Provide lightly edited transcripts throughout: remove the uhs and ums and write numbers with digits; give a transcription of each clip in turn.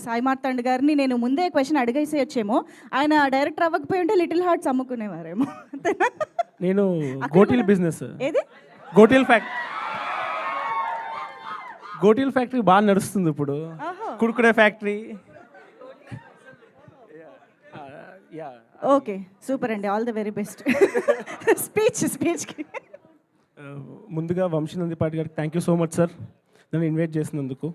సాయి మార్తాండ్ గారిని నేను ముందే క్వశ్చన్ అడిగేసేయచ్చేమో, ఆయన డైరెక్టర్ అవ్వకపోయి ఉంటే లిటిల్ హార్ట్స్ అమ్ముకునేవారేమో. నేను గోటీల్ బిజినెస్, ఏది గోటీల్ ఫ్యాక్టరీ బాగా నడుస్తుంది ఇప్పుడు. కుడుకుడే ఫ్యాక్టరీ. ఓకే, సూపర్ అండి, ఆల్ ద వెరీ బెస్ట్. స్పీచ్కి ముందుగా వంశీనందిపాటి గారికి thank you so much sir, నన్ను ఇన్వైట్ చేసినందుకు.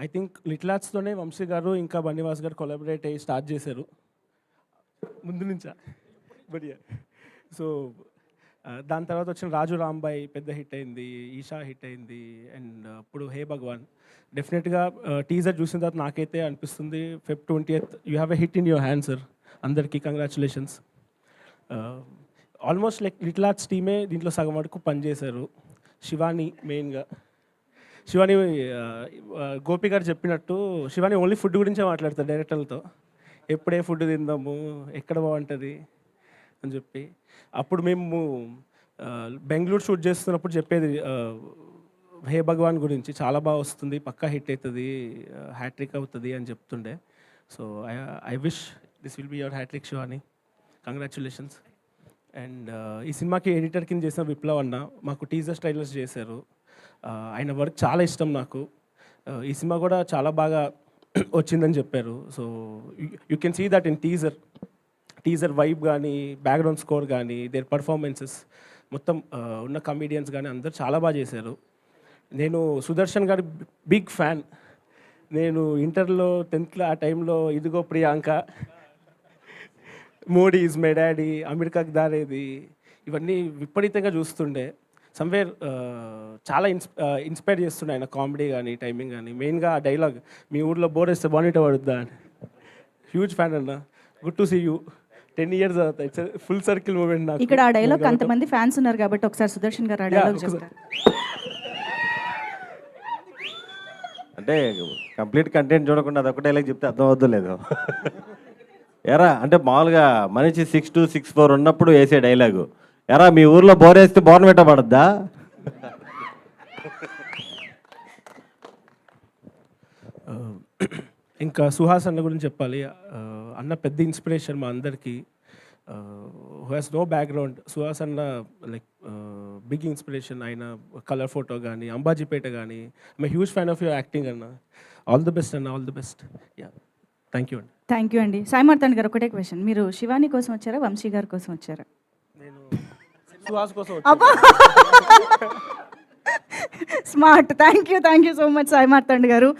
ఐ థింక్ లిటిల్ ఆర్ట్స్తోనే వంశీ గారు ఇంకా బన్నీవాస్ గారు కొలాబరేట్ అయ్యి స్టార్ట్ చేశారు ముందు నుంచా. బడియా. సో దాని తర్వాత వచ్చిన రాజు రాంబాయ్ పెద్ద హిట్ అయింది, ఈషా హిట్ అయింది, అండ్ ఇప్పుడు హే భగవాన్. డెఫినెట్గా టీజర్ చూసిన తర్వాత నాకైతే అనిపిస్తుంది Feb 20th you have a hit in your hand sir. అందరికీ congratulations. Almost like little arts టీమే దీంట్లో సగం వరకు పనిచేశారు. శివాని మెయిన్గా. శివాని గోపి గారు చెప్పినట్టు శివాని ఓన్లీ ఫుడ్ గురించే మాట్లాడతారు డైరెక్టర్లతో. ఎప్పుడే ఫుడ్ తిందాము, ఎక్కడ బాగుంటుంది అని చెప్పి. అప్పుడు మేము బెంగళూరు షూట్ చేస్తున్నప్పుడు చెప్పేది హే భగవాన్ గురించి, చాలా బాగా వస్తుంది, పక్కా హిట్ అవుతుంది, హ్యాట్రిక్ అవుతుంది అని చెప్తుండే. So I wish this will be your hat-trick Shivani. Congratulations. And ఈ సినిమాకి ఎడిటర్ కింద చేసిన విప్లవ్ అన్న మాకు టీజర్ ట్రైలర్స్ చేశారు. ఆయన వర్క్ చాలా ఇష్టం నాకు. ఈ సినిమా కూడా చాలా బాగా వచ్చిందని చెప్పారు. So you can see that in teaser vibe కానీ, బ్యాక్గ్రౌండ్ స్కోర్ కానీ, దేర్ పర్ఫార్మెన్సెస్ మొత్తం ఉన్న కమీడియన్స్ కానీ అందరూ చాలా బాగా చేశారు. నేను సుదర్శన్ గారి బిగ్ ఫ్యాన్. నేను ఇంటర్లో 10th ఆ టైంలో ఇదిగో Priyanka, Modi is my daddy, అమెరికాకి దారేది, ఇవన్నీ విపరీతంగా చూస్తుండే. సమ్వేర్ చాలా ఇన్స్పైర్ చేస్తుండే ఆయన కామెడీ కానీ, టైమింగ్ కానీ. మెయిన్గా ఆ డైలాగ్, మీ ఊర్లో బోర్ వేస్తే బానిట పడుద్దా అని. హ్యూజ్ ఫ్యాన్ అన్న. Good to see you. 10 years అవుతాయి. ఇట్స్ ఫుల్ సర్కిల్ మూమెంట్ నాకు. ఇక్కడ ఆ డైలాగ్ అంతమంది ఫ్యాన్స్ ఉన్నారు కాబట్టి ఒకసారి సుదర్శన్ గారు ఆ డైలాగ్ చెప్తారు. అంటే కంప్లీట్ కంటెంట్ చూడకుండా అదొక డైలాగ్ చెప్తే అర్థం అవుద్దో లేదు. ఎరా అంటే మామూలుగా మనిషి 6'2", 6'4" ఉన్నప్పుడు వేసే డైలాగు, ఎరా మీ ఊర్లో బోర్ వేస్తే బోర్నవిటా పడద్దా? ఇంకా సుహాస్ అన్న గురించి చెప్పాలి. అన్న పెద్ద ఇన్స్పిరేషన్ మా అందరికీ. Who has no background. Suhas అన్న లైక్ బిగ్ ఇన్స్పిరేషన్. ఆయన కలర్ ఫోటో కానీ, అంబాజీపేట కానీ. I'm huge fan of your acting అన్న. ఆల్ ది బెస్ట్ అన్న, all the best. Yeah, thank you అండి. థ్యాంక్ యూ అండి. సాయి మార్తాండ్ గారు ఒకటే క్వశ్చన్, మీరు శివాని కోసం వచ్చారా, వంశీ గారి కోసం వచ్చారా? నేను సుహాస్ కోసం. Smart. Thank you so much Sai Marthand గారు.